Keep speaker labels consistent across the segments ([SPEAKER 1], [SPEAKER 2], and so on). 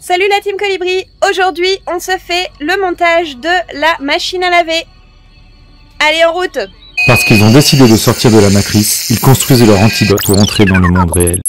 [SPEAKER 1] Salut la team Colibri, aujourd'hui on se fait le montage de la machine à laver. Allez en route!
[SPEAKER 2] Parce qu'ils ont décidé de sortir de la matrice, ils construisent leur antidote pour entrer dans le monde réel.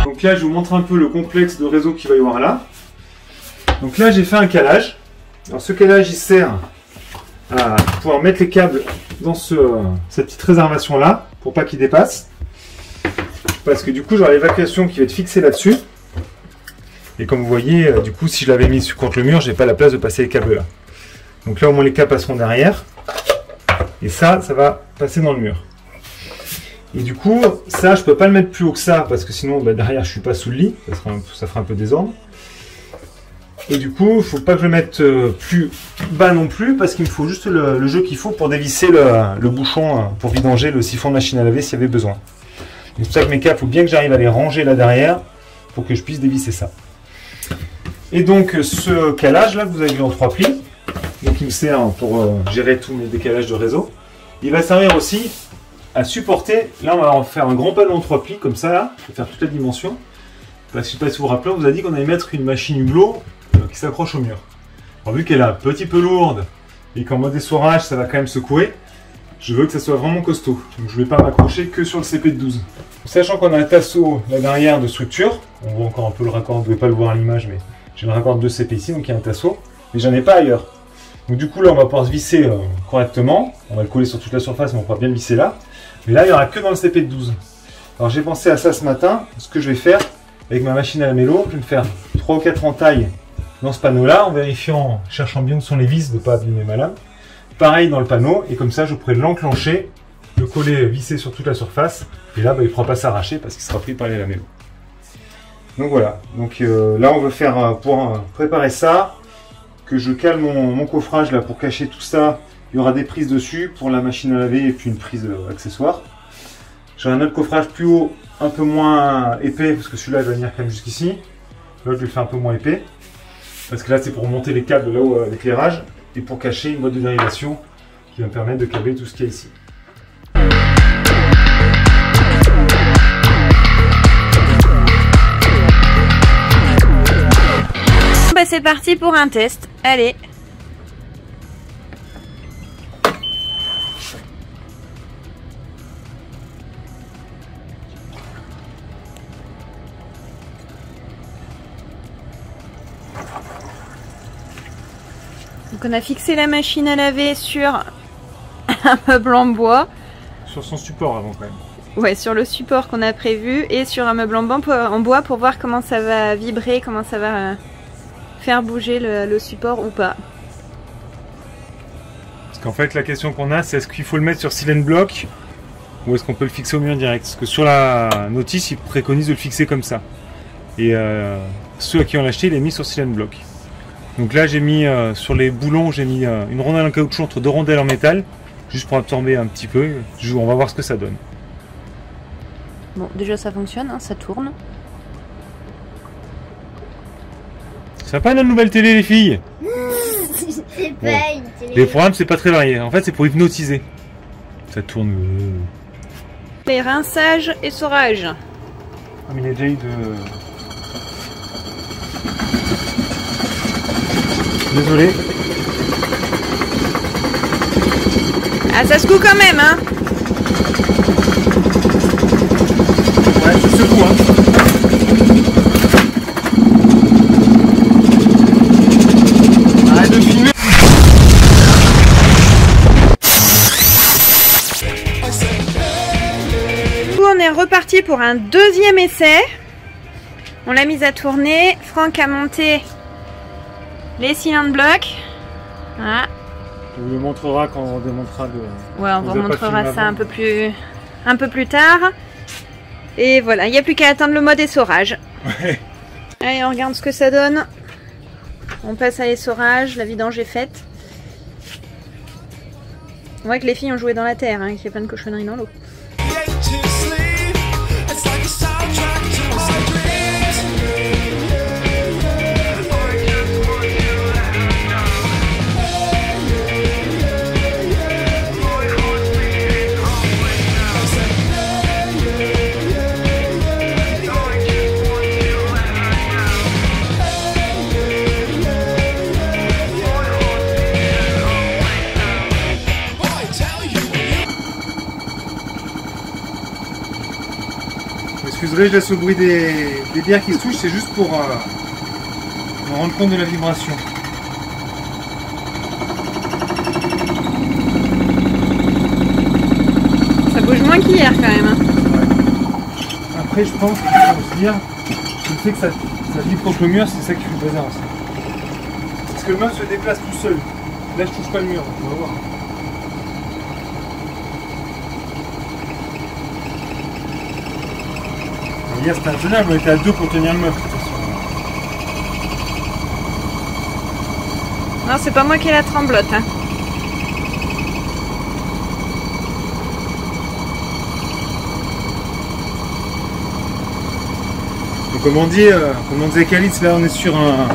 [SPEAKER 3] Donc là, je vous montre un peu le complexe de réseau qu'il va y avoir là. Donc là, j'ai fait un calage. Alors ce calage, il sert à pouvoir mettre les câbles dans cette petite réservation là, pour pas qu'ils dépassent. Parce que du coup, j'aurai l'évacuation qui va être fixée là-dessus. Et comme vous voyez, du coup, si je l'avais mis contre le mur, j'ai pas la place de passer les câbles là. Donc là, au moins, les câbles passeront derrière. Et ça va passer dans le mur. Et du coup, ça, je peux pas le mettre plus haut que ça, parce que sinon, derrière, je suis pas sous le lit, ça fera un peu désordre. Et du coup, il faut pas que je le mette plus bas non plus, parce qu'il me faut juste le jeu qu'il faut pour dévisser le bouchon, pour vidanger le siphon de machine à laver s'il y avait besoin. C'est pour ça que mes câbles, il faut bien que j'arrive à les ranger là derrière, pour que je puisse dévisser ça. Et donc, ce calage là, que vous avez vu en 3 plis, donc il me sert pour gérer tous mes décalages de réseau, il va servir aussi à supporter. Là, on va faire un grand panneau en 3 plis, comme ça, là, pour faire toute la dimension. Parce que je ne sais pas si vous vous rappelez, on vous a dit qu'on allait mettre une machine hublot qui s'accroche au mur. Alors, vu qu'elle est un petit peu lourde et qu'en mode essorage, ça va quand même secouer, je veux que ça soit vraiment costaud. Donc, je ne vais pas m'accrocher que sur le CP de 12. Sachant qu'on a un tasseau là derrière de structure, on voit encore un peu le raccord, vous ne pouvez pas le voir à l'image, mais j'ai le raccord de 2 CP ici, donc il y a un tasseau, mais j'en ai pas ailleurs. Donc, du coup, là, on va pouvoir se visser correctement. On va le coller sur toute la surface, mais on pourra bien le visser là. Mais là, il n'y aura que dans le CP de 12. Alors j'ai pensé à ça ce matin. Ce que je vais faire avec ma machine à la mélo, je vais me faire 3 ou 4 entailles dans ce panneau-là, en vérifiant, cherchant bien où sont les vis, de ne pas abîmer ma lame. Pareil dans le panneau, et comme ça, je pourrai l'enclencher, le coller, visser sur toute la surface. Et là, il ne pourra pas s'arracher parce qu'il sera pris par les lamellos. Donc voilà. Donc là, on veut faire, pour préparer ça, que je cale mon coffrage là pour cacher tout ça. Il y aura des prises dessus pour la machine à laver et puis une prise accessoire. J'ai un autre coffrage plus haut, un peu moins épais, parce que celui-là va venir quand même jusqu'ici. Là, je vais le faire un peu moins épais. Parce que là, c'est pour monter les câbles là-haut à l'éclairage et pour cacher une boîte de dérivation qui va me permettre de câbler tout ce qu'il y a ici.
[SPEAKER 1] Bah, c'est parti pour un test. Allez. Donc on a fixé la machine à laver sur un meuble en bois.
[SPEAKER 3] Sur son support avant quand même.
[SPEAKER 1] Ouais, sur le support qu'on a prévu et sur un meuble en bois pour voir comment ça va vibrer, comment ça va faire bouger le support ou pas.
[SPEAKER 3] Parce qu'en fait la question qu'on a, c'est est-ce qu'il faut le mettre sur silent block ou est-ce qu'on peut le fixer au mur direct? Parce que sur la notice, ils préconisent de le fixer comme ça. Et ceux à qui on l'a acheté, il est mis sur silent block. Donc là j'ai mis sur les boulons, j'ai mis une rondelle en caoutchouc entre 2 rondelles en métal, juste pour absorber un petit peu. On va voir ce que ça donne.
[SPEAKER 1] Bon, déjà ça fonctionne, hein, ça tourne.
[SPEAKER 3] C'est pas notre nouvelle télé les filles.
[SPEAKER 4] C'est pas une télé.
[SPEAKER 3] Les programmes c'est pas très varié, en fait c'est pour hypnotiser. Ça tourne.
[SPEAKER 1] Les rinçages et essorage.
[SPEAKER 3] Ah mais il y a déjà eu de... Désolé.
[SPEAKER 1] Ah, ça secoue quand même, hein.
[SPEAKER 3] Ouais, ça secoue, hein. Arrête de filmer.
[SPEAKER 1] Du coup, on est reparti pour un deuxième essai. On l'a mise à tourner. Franck a monté les cylindres blocs. Voilà.
[SPEAKER 3] On vous le montrera quand on démontrera de...
[SPEAKER 1] Ouais, on vous montrera ça un peu plus tard. Et voilà, il n'y a plus qu'à atteindre le mode essorage.
[SPEAKER 3] Ouais.
[SPEAKER 1] Allez, on regarde ce que ça donne. On passe à l'essorage, la vidange est faite. On voit que les filles ont joué dans la terre, hein, qu'il y a plein de cochonneries dans l'eau.
[SPEAKER 3] Excusez, je laisse le bruit des bières qui se touchent, c'est juste pour me rendre compte de la vibration.
[SPEAKER 1] Ça bouge moins qu'hier quand même. Hein.
[SPEAKER 3] Ouais. Après, je pense qu'il faut se dire, le fait que ça vibre contre le mur, c'est ça qui fait le bazar aussi. Parce que le meuble se déplace tout seul. Là, je touche pas le mur, on va voir. Hier c'était intenable, on était à deux pour tenir le meuble.
[SPEAKER 1] Non, c'est pas moi qui ai la tremblote. Hein.
[SPEAKER 3] Donc, comme on disait Calice, là on est sur un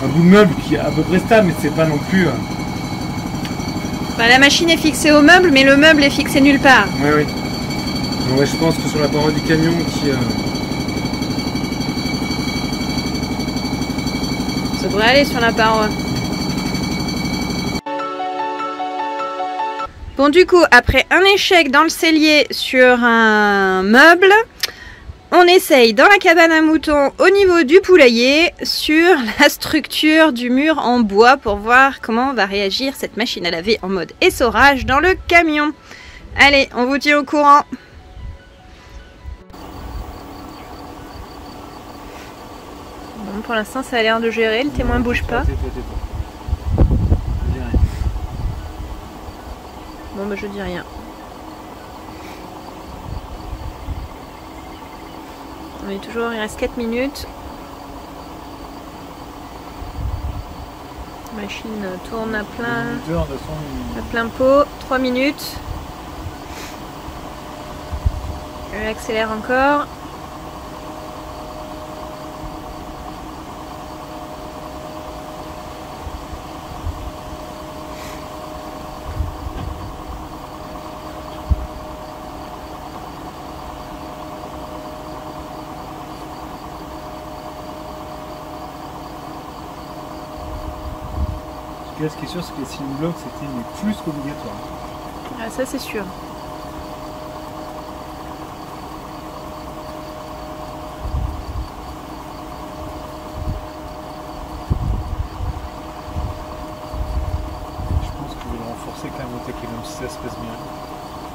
[SPEAKER 3] bout de meuble qui est à peu près stable, mais c'est pas non plus.
[SPEAKER 1] Bah, la machine est fixée au meuble, mais le meuble est fixé nulle part.
[SPEAKER 3] Oui, oui. Donc, ouais, je pense que sur la paroi du camion qui.
[SPEAKER 1] Ça devrait aller sur la paroi. Bon, du coup, après un échec dans le cellier sur un meuble, on essaye dans la cabane à moutons au niveau du poulailler sur la structure du mur en bois pour voir comment va réagir cette machine à laver en mode essorage dans le camion. Allez, on vous tient au courant. Bon, pour l'instant, ça a l'air de gérer, le témoin bouge pas. Bon, bah je dis rien. On est toujours, il reste 4 minutes. La machine tourne à plein pot. 3 minutes. Elle accélère encore.
[SPEAKER 3] Là, ce qui est sûr, c'est que les ceiling blocks, c'était plus qu'obligatoire.
[SPEAKER 1] Ah, ça, c'est sûr.
[SPEAKER 3] Je pense que je vais le renforcer quand même au taquet, même si ça se passe bien.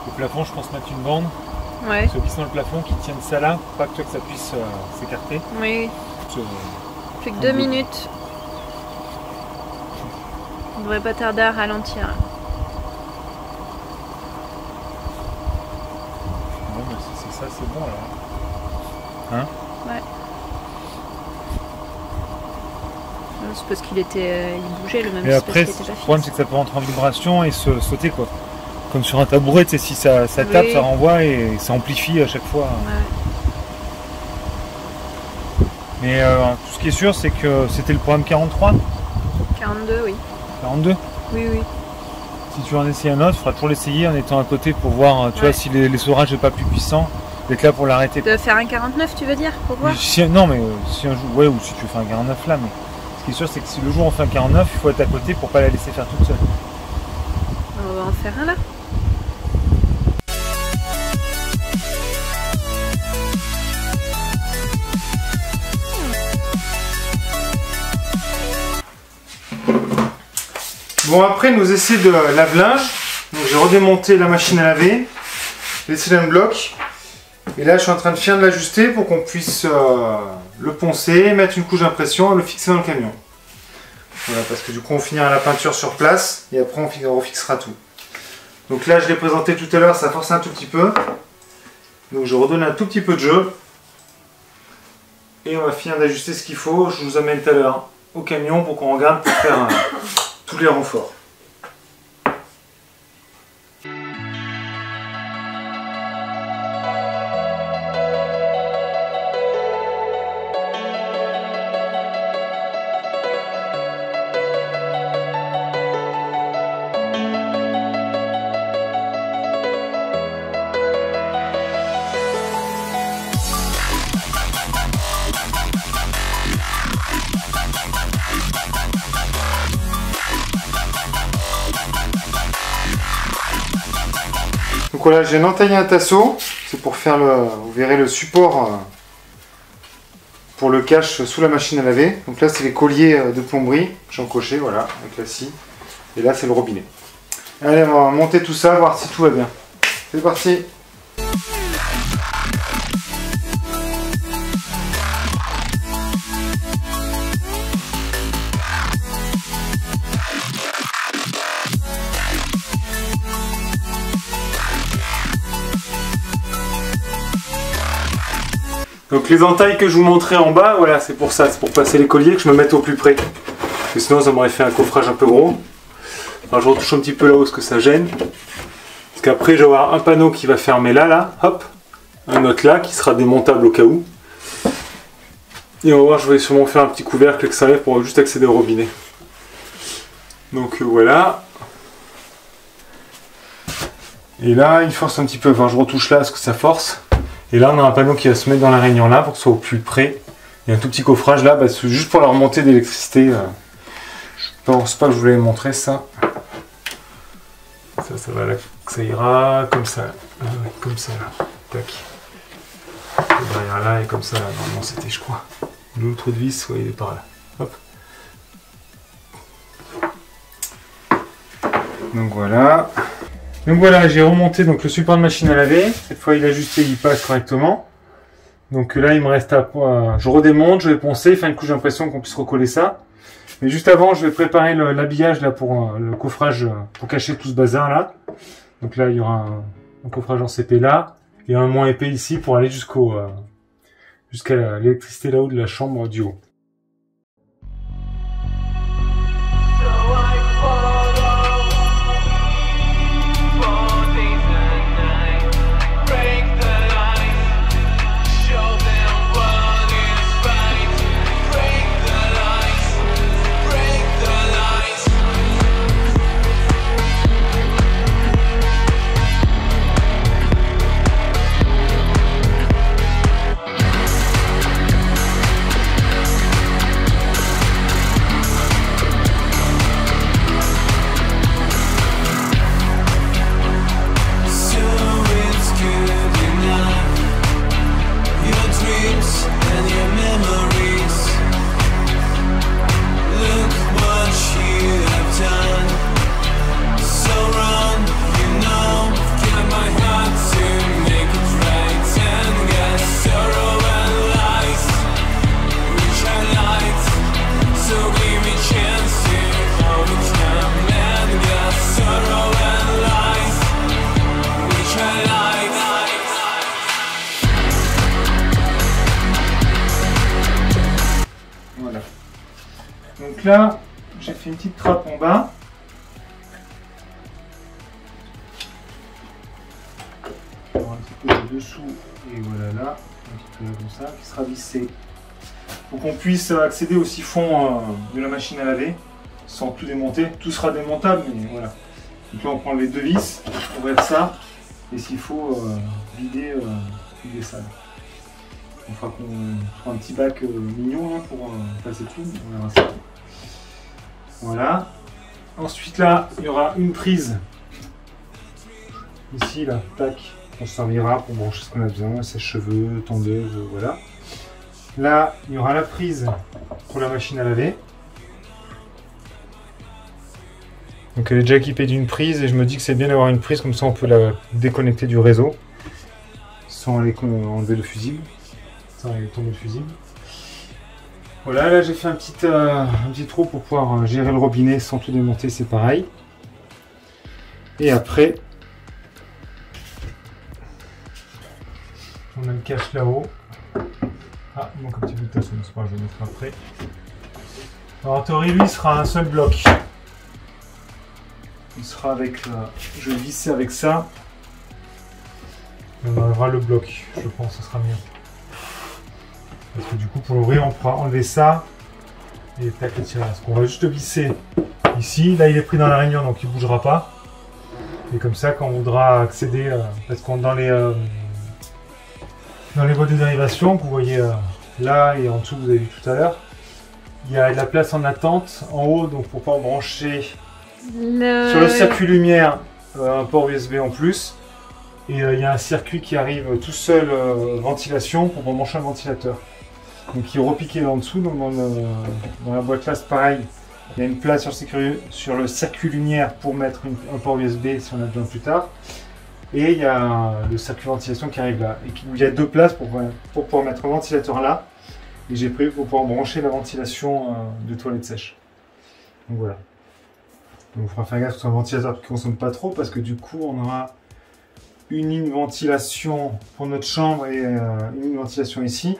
[SPEAKER 3] Le plafond, je pense mettre une bande.
[SPEAKER 1] Ouais.
[SPEAKER 3] Se glisse dans le plafond qui tienne ça là, pour pas que ça puisse s'écarter.
[SPEAKER 1] Oui. Plus que 2 minutes. On devrait pas tarder à ralentir.
[SPEAKER 3] Bon, mais si c'est ça, c'est bon alors. Hein?
[SPEAKER 1] Ouais. C'est parce qu'il était, il bougeait le même.
[SPEAKER 3] Et après, le problème c'est que ça peut rentrer en vibration et se sauter quoi. Comme sur un tabouret, tu sais, si ça tape, ça renvoie et ça amplifie à chaque fois.
[SPEAKER 1] Ouais.
[SPEAKER 3] Mais tout ce qui est sûr, c'est que c'était le programme 43.
[SPEAKER 1] 42, oui.
[SPEAKER 3] 42.
[SPEAKER 1] Oui, oui.
[SPEAKER 3] Si tu veux en essayer un autre, il faudra toujours l'essayer en étant à côté pour voir, tu vois, si l'essorage n'est pas plus puissant, d'être là pour l'arrêter.
[SPEAKER 1] De faire un 49, tu veux dire, pour voir?
[SPEAKER 3] Non, mais si un jour, ouais, ou si tu veux faire un 49 là, mais ce qui est sûr, c'est que si le jour on fait un 49, il faut être à côté pour pas la laisser faire toute seule.
[SPEAKER 1] On va en faire un là.
[SPEAKER 3] Bon, après nos essais de lave-linge, j'ai redémonté la machine à laver, les cylindres blocs, et là je suis en train de bien de l'ajuster pour qu'on puisse le poncer, mettre une couche d'impression et le fixer dans le camion. Voilà, parce que du coup on finira la peinture sur place et après on refixera tout. Donc là je l'ai présenté tout à l'heure, ça force un tout petit peu. Donc je redonne un tout petit peu de jeu. Et on va finir d'ajuster ce qu'il faut. Je vous amène tout à l'heure au camion pour qu'on regarde pour faire tous les renforts. Donc voilà, j'ai entaillé un tasseau, c'est pour faire vous verrez le support pour le cache sous la machine à laver. Donc là c'est les colliers de plomberie, j'ai encoché, voilà, avec la scie. Et là c'est le robinet. Allez, on va monter tout ça, voir si tout va bien. C'est parti! Donc les entailles que je vous montrais en bas, voilà, c'est pour ça, c'est pour passer les colliers que je me mette au plus près. Parce que sinon ça m'aurait fait un coffrage un peu gros. Alors je retouche un petit peu là-haut parce que ça gêne. Parce qu'après je vais avoir un panneau qui va fermer là, hop. Un autre là qui sera démontable au cas où. Et on va voir, je vais sûrement faire un petit couvercle extérieur pour juste accéder au robinet. Donc voilà. Et là il force un petit peu, enfin je retouche là parce que ça force. Et là on a un panneau qui va se mettre dans la rayon là pour que ce soit au plus près. Il y a un tout petit coffrage là, c'est juste pour la remontée d'électricité. Je pense pas que je voulais montrer ça. Ça va là, ça ira comme ça. Comme ça là. Tac. Et derrière là et comme ça là. Normalement c'était je crois. L'autre de vis, ouais, il est par là. Hop. Donc voilà. Donc voilà, j'ai remonté donc le support de machine à laver. Cette fois il est ajusté, il passe correctement. Donc là il me reste à... je redémonte, je vais poncer, faire une couche d'impression qu'on puisse recoller ça. Mais juste avant je vais préparer l'habillage là pour le coffrage, pour cacher tout ce bazar là. Donc là il y aura un coffrage en CP là, et un moins épais ici pour aller jusqu'à l'électricité là-haut de la chambre du haut. Donc là, j'ai fait une petite trappe en bas. Alors, un petit peu de dessous et voilà là, un petit peu là comme ça, qui sera vissé pour qu'on puisse accéder au siphon de la machine à laver sans tout démonter. Tout sera démontable, mais voilà. Donc là, on prend les deux vis, ouvrir ça, et s'il faut vider ça. On fera un petit bac mignon là, pour passer tout. On verra ça. Voilà. Ensuite là, il y aura une prise. Ici là, tac. On se servira pour brancher ce qu'on a besoin, sèche-cheveux, tondeuse, voilà. Là, il y aura la prise pour la machine à laver. Donc elle est déjà équipée d'une prise et je me dis que c'est bien d'avoir une prise, comme ça on peut la déconnecter du réseau sans aller enlever le fusible. Tomber le fusible. Voilà, là j'ai fait un petit trou pour pouvoir gérer le robinet sans tout démonter, c'est pareil. Et après, On a le cache là-haut. Ah, il manque un petit bout de tasseau, c'est pas grave, je vais le mettre après. Alors en théorie, lui, il sera un seul bloc. Il sera avec... je vais visser avec ça. Et on enlèvera le bloc, je pense, ce sera mieux. Parce que du coup, pour l'ouvrir, on pourra enlever ça et tac, le tirer. Parce qu'on va juste le visser ici. Là, il est pris dans la rainure, donc il ne bougera pas. Et comme ça, quand on voudra accéder, parce qu'on dans les boîtes de dérivation, que vous voyez là et en dessous, vous avez vu tout à l'heure, il y a de la place en attente en haut, donc pour pouvoir brancher sur le circuit lumière un port USB en plus. Et il y a un circuit qui arrive tout seul, ventilation, pour brancher un ventilateur. Donc il est repiqué en dessous, donc dans la boîte là c'est pareil. Il y a une place sur le circuit lumière pour mettre un port USB si on a besoin plus tard. Et il y a le circuit ventilation qui arrive là. Et il y a deux places pour pouvoir mettre un ventilateur là. Et j'ai prévu pour pouvoir brancher la ventilation de toilette sèche. Donc voilà. Donc il faudra faire gaffe que ce soit un ventilateur qui ne consomme pas trop parce que du coup on aura une ligne ventilation pour notre chambre et une ligne ventilation ici.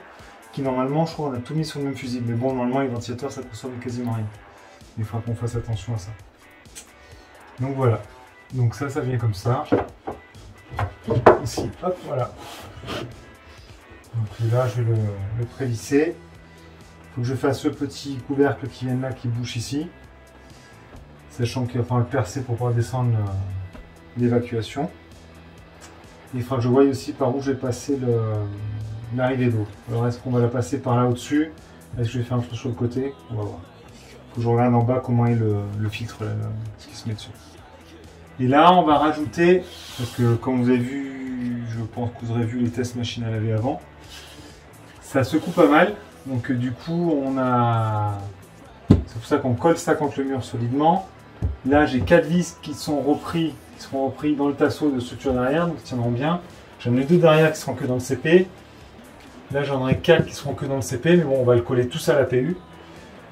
[SPEAKER 3] Qui normalement, je crois qu'on a tout mis sur le même fusible. Mais bon, normalement les ventilateurs ça consomme quasiment rien. Il faudra qu'on fasse attention à ça. Donc voilà. Donc ça vient comme ça. Ici, hop, voilà. Donc là, je vais le prévisser. Il faut que je fasse ce petit couvercle qui vient là, qui bouche ici. Sachant qu'il va falloir le percer pour pouvoir descendre l'évacuation. Il faudra que je voie aussi par où je vais passer l'arrivée d'eau. Alors est-ce qu'on va la passer par là au-dessus? Est-ce que je vais faire un truc sur le côté? On va voir. Il faut que je regarde en bas comment est le filtre, ce qui se met dessus. Et là, on va rajouter, parce que comme vous avez vu, je pense que vous aurez vu les tests machine à laver avant, ça secoue pas mal. Donc du coup, c'est pour ça qu'on colle ça contre le mur solidement. Là, j'ai 4 vis qui seront repris dans le tasseau de structure derrière, donc ils tiendront bien. J'en ai 2 derrière qui seront que dans le CP. Là, j'en ai 4 qui seront que dans le CP, mais bon, on va le coller tous à la PU.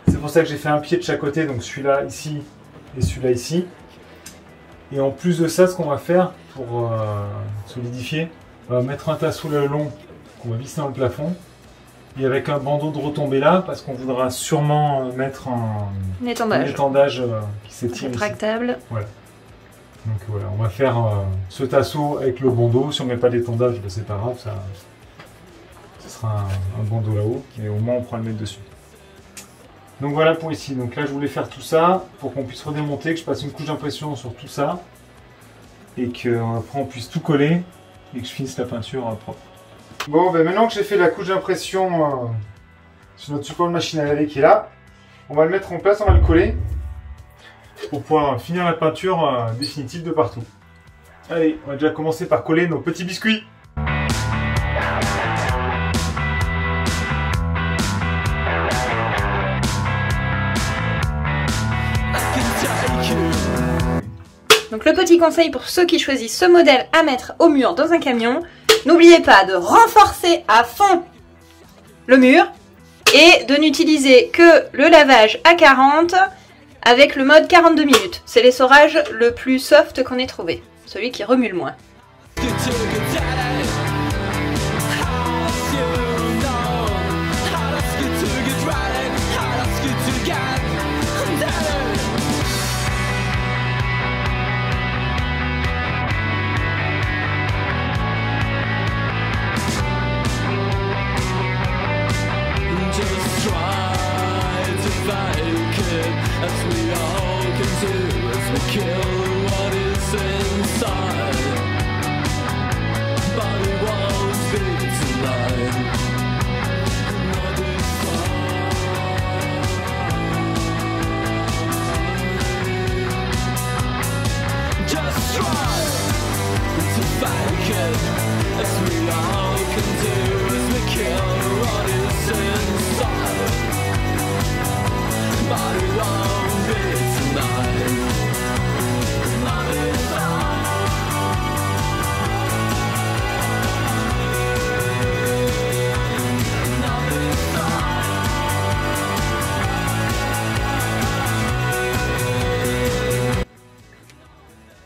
[SPEAKER 3] C'est pour ça que j'ai fait un pied de chaque côté, donc celui-là ici et celui-là ici. Et en plus de ça, ce qu'on va faire pour solidifier, on va mettre un tasseau le long qu'on va visser dans le plafond. Et avec un bandeau de retombée là, parce qu'on voudra sûrement mettre un étendage qui s'étire.
[SPEAKER 1] Rétractable.
[SPEAKER 3] Voilà. Donc voilà, on va faire ce tasseau avec le bandeau. Si on ne met pas d'étendage, ben, c'est pas grave, ce sera un bandeau là-haut, mais au moins on pourra le mettre dessus. Donc voilà pour ici. Donc là, je voulais faire tout ça pour qu'on puisse redémonter, que je passe une couche d'impression sur tout ça et qu'après on puisse tout coller et que je finisse la peinture propre. Bon, ben maintenant que j'ai fait la couche d'impression sur notre support de machine à laver qui est là, on va le mettre en place, on va le coller pour pouvoir finir la peinture définitive de partout. Allez, on va déjà commencer par coller nos petits biscuits.
[SPEAKER 1] Donc le petit conseil pour ceux qui choisissent ce modèle à mettre au mur dans un camion, n'oubliez pas de renforcer à fond le mur et de n'utiliser que le lavage à 40 avec le mode 42 minutes. C'est l'essorage le plus soft qu'on ait trouvé, celui qui remue le moins.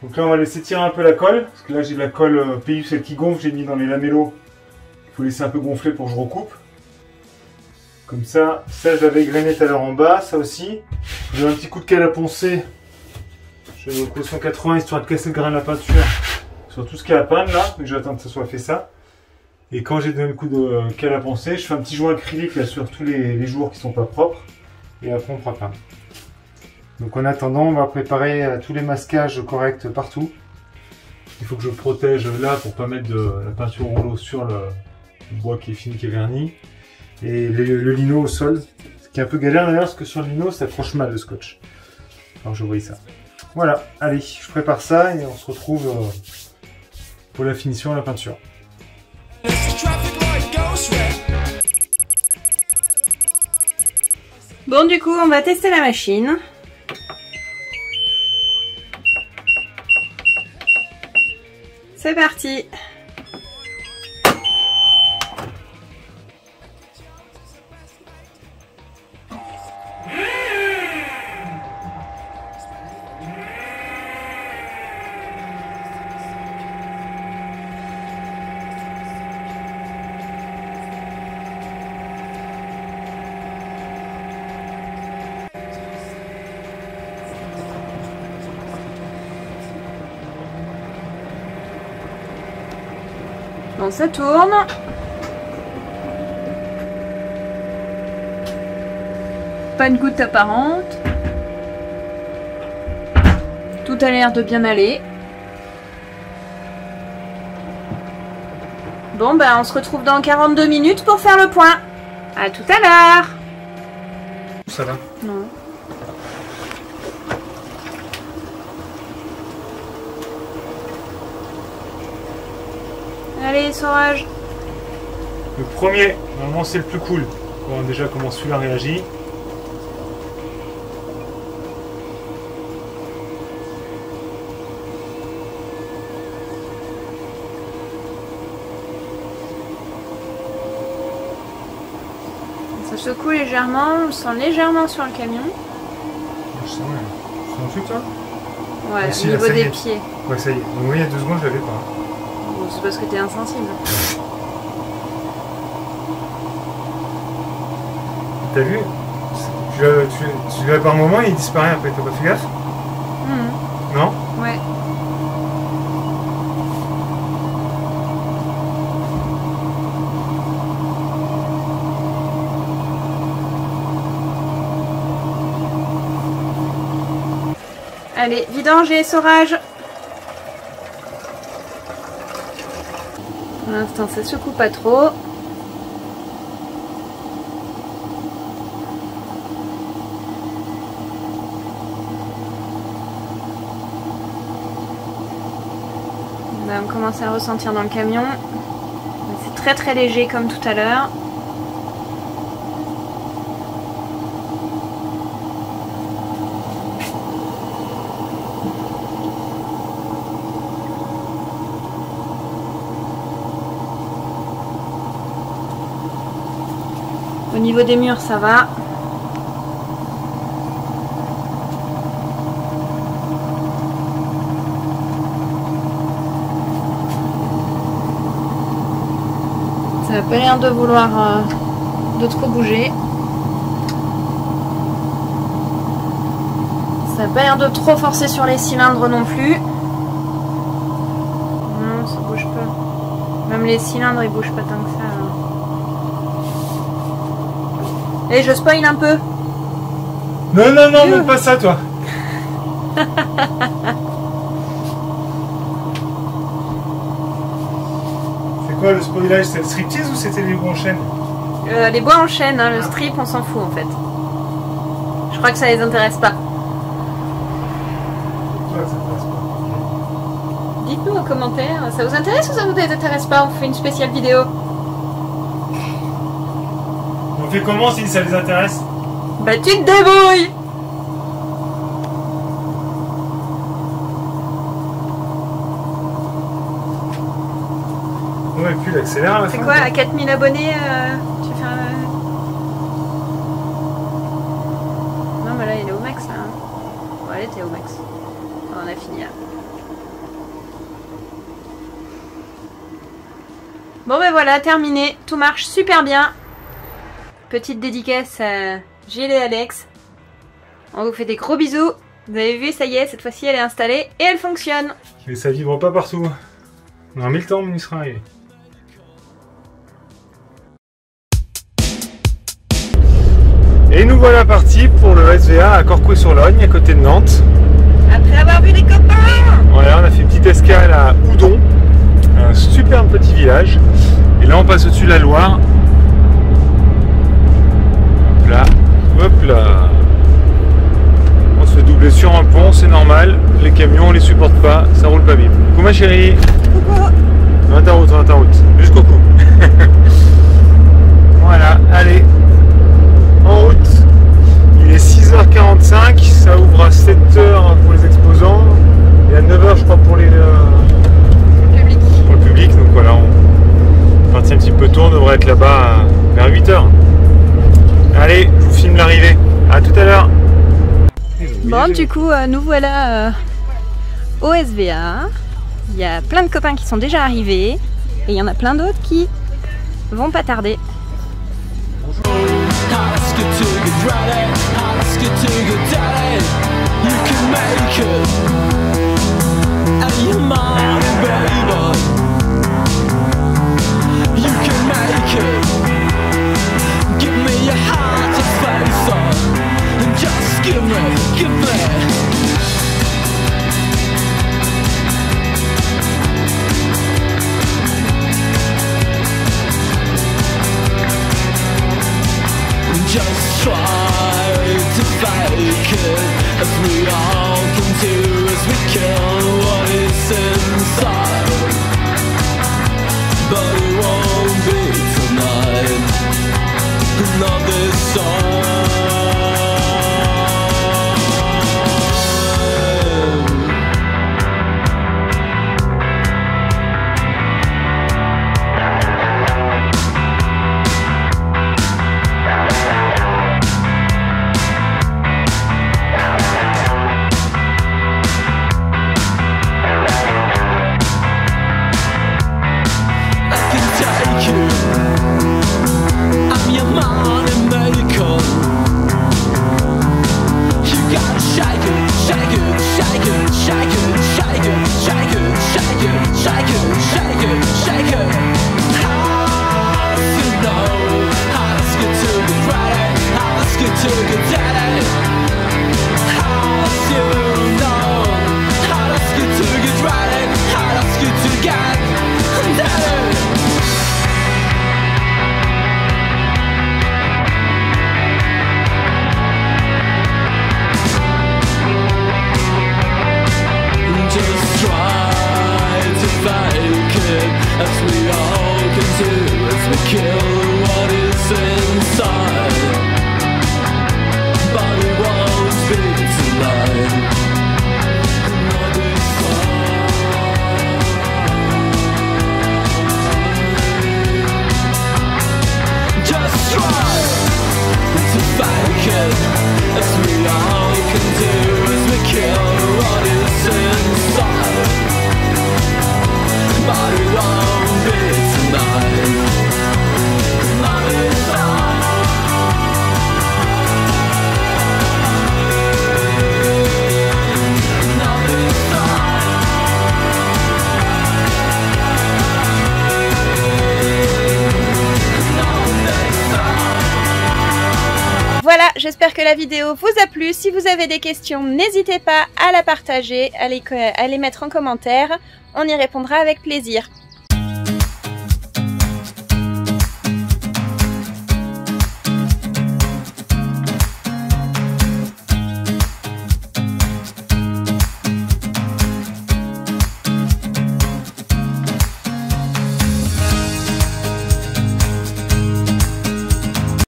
[SPEAKER 3] Donc là on va laisser tirer un peu la colle, parce que là j'ai de la colle PU, celle qui gonfle, j'ai mis dans les lamellos. Il faut laisser un peu gonfler pour que je recoupe. Comme ça, ça je l'avais égrené tout à l'heure en bas, ça aussi. Je donne un petit coup de cale à poncer. Je vais au 180 histoire de casser le grain de la peinture sur tout ce qui est à peindre là. Donc j'attends que ça soit fait ça. Et quand j'ai donné le coup de cale à poncer, je fais un petit joint acrylique là sur tous les jours qui sont pas propres. Et après on pourra peindre. Donc en attendant, on va préparer tous les masquages corrects partout. Il faut que je protège là pour pas mettre de la peinture au rouleau sur le bois qui est fini, qui est verni. Et le lino au sol, ce qui est un peu galère d'ailleurs parce que sur le lino ça accroche mal le scotch. Alors je voyais ça. Voilà, allez, je prépare ça et on se retrouve pour la finition et la peinture.
[SPEAKER 1] Bon, du coup, on va tester la machine. C'est parti. Bon, ça tourne. Pas de goutte apparente. Tout a l'air de bien aller. Bon, bah on se retrouve dans 42 minutes pour faire le point. À tout à l'heure.
[SPEAKER 3] Ça va?
[SPEAKER 1] Non. Allez, Saurage.
[SPEAKER 3] Le premier, normalement c'est le plus cool. Bon, déjà comment celui-là réagit.
[SPEAKER 1] Ça secoue légèrement, on le sent légèrement sur le camion.
[SPEAKER 3] Je sens, ouais. C'est un truc toi?
[SPEAKER 1] Ouais,
[SPEAKER 3] Ah, si,
[SPEAKER 1] au
[SPEAKER 3] là,
[SPEAKER 1] niveau
[SPEAKER 3] ça y
[SPEAKER 1] des
[SPEAKER 3] est.
[SPEAKER 1] pieds.
[SPEAKER 3] Ouais, ça y est. Donc, oui, il y a 2 secondes, je l'avais pas.
[SPEAKER 1] Bon, c'est parce que t'es insensible.
[SPEAKER 3] T'as vu? Tu l'as par moment, il disparaît après, t'as pas fait gaffe? Non?
[SPEAKER 1] Ouais. Allez, vidange et Saurage. Pour l'instant, ça secoue pas trop. Là, on commence à le ressentir dans le camion. C'est très très léger comme tout à l'heure. Au niveau des murs, ça va. Ça n'a pas l'air de vouloir de trop bouger. Ça n'a pas l'air de trop forcer sur les cylindres non plus. Non, ça bouge pas. Même les cylindres, ils bougent pas tant que ça. Et je spoil un peu.
[SPEAKER 3] Non, non, non, même pas ça, toi. C'est quoi le spoilage? C'est le striptease ou c'était les bois en chaîne?
[SPEAKER 1] Les bois en chaîne, hein, le strip, on s'en fout en fait. Je crois que ça les intéresse pas.
[SPEAKER 3] Ouais, ça t'intéresse pas.
[SPEAKER 1] Dites-nous en commentaire, ça vous intéresse ou ça vous intéresse pas? On fait une spéciale vidéo.
[SPEAKER 3] On fait comment si ça les intéresse?
[SPEAKER 1] Bah tu te débrouilles.
[SPEAKER 3] Ouais, et puis il accélère à la
[SPEAKER 1] C'est
[SPEAKER 3] fin.
[SPEAKER 1] quoi, à 4000 abonnés, tu fais un... Non mais là il est au max là. Hein. Bon allez, t'es au max. Bon, on a fini là. Bon ben voilà, terminé. Tout marche super bien. Petite dédicace à Gilles et Alex. On vous fait des gros bisous. Vous avez vu, ça y est, cette fois-ci elle est installée et elle fonctionne.
[SPEAKER 3] Mais ça vibre pas partout. On a mis le temps, mais il sera arrivé. Et nous voilà partis pour le SVA à Corcouët-sur-Logne, à côté de Nantes.
[SPEAKER 1] Après avoir vu les copains.
[SPEAKER 3] Voilà, on a fait une petite escale à Oudon, un superbe petit village. Et là, on passe au-dessus de la Loire. Hop là, hop là. On se fait doubler sur un pont, c'est normal. Les camions, on les supporte pas, ça roule pas vite. Coucou ma chérie.
[SPEAKER 1] Coucou.
[SPEAKER 3] On va à ta route, jusqu'au cou. Voilà, allez. En route, il est 6h45, ça ouvre à 7h pour les exposants et à 9h je crois pour le public. Donc voilà, on est parti un petit peu tôt, on devrait être là-bas vers 8h. Allez, je vous filme l'arrivée, à tout à l'heure.
[SPEAKER 1] Bon, du coup, nous voilà au SVA. Il y a plein de copains qui sont déjà arrivés et il y en a plein d'autres qui vont pas tarder.
[SPEAKER 5] Just try to fake it, as we all can do, as we kill what is inside. But it won't be tonight, not this time. I'm your money maker. You gotta shake it, shake it, shake it, shake it, shake it, shake it, shake it, shake it, shake it, shake it. How does you know? How does get to get ready? How does get to get daddy? How does you know? How does get to get ready? How does get to get daddy? Just try to fake it, as we all can do, as we kill what is inside. But it won't be tonight, not this time. Just try to fake it, as we all can do, as we kill what is inside. But it won't be tonight, not this time. Not this time. Not this time.
[SPEAKER 1] Voilà, j'espère que la vidéo vous a plu. Si vous avez des questions, n'hésitez pas à la partager, à les mettre en commentaire. On y répondra avec plaisir.